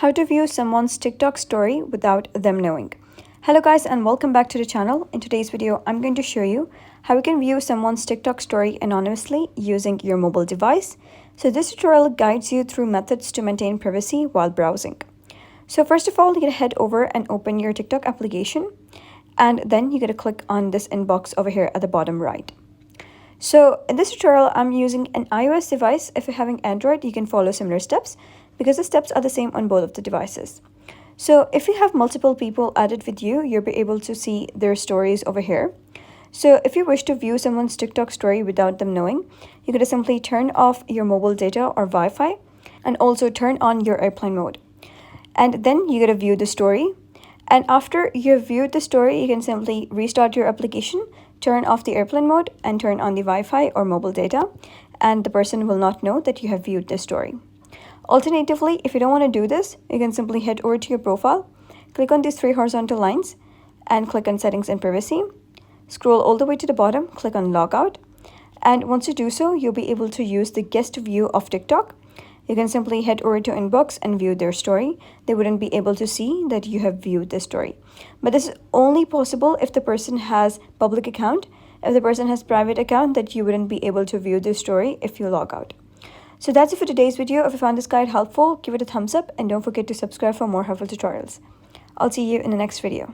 How to view someone's TikTok story without them knowing. Hello guys and welcome back to the channel. In today's video, I'm going to show you how you can view someone's TikTok story anonymously using your mobile device. So this tutorial guides you through methods to maintain privacy while browsing. So first of all, you're gonna head over and open your TikTok application, and then you're gonna click on this inbox over here at the bottom right. So in this tutorial, I'm using an iOS device. If you're having Android, you can follow similar steps because the steps are the same on both of the devices. So if you have multiple people added with you, you'll be able to see their stories over here. So if you wish to view someone's TikTok story without them knowing, you're going to simply turn off your mobile data or Wi-Fi and also turn on your airplane mode. And then you're going to view the story. And after you've viewed the story, you can simply restart your application, turn off the airplane mode and turn on the Wi-Fi or mobile data, and the person will not know that you have viewed the story. Alternatively, if you don't want to do this, you can simply head over to your profile, click on these three horizontal lines and click on Settings and Privacy. Scroll all the way to the bottom, click on Logout. And once you do so, you'll be able to use the guest view of TikTok. You can simply head over to Inbox and view their story. They wouldn't be able to see that you have viewed the story. But this is only possible if the person has public account. If the person has private account, that you wouldn't be able to view the story if you log out. So that's it for today's video. If you found this guide helpful, give it a thumbs up and don't forget to subscribe for more helpful tutorials. I'll see you in the next video.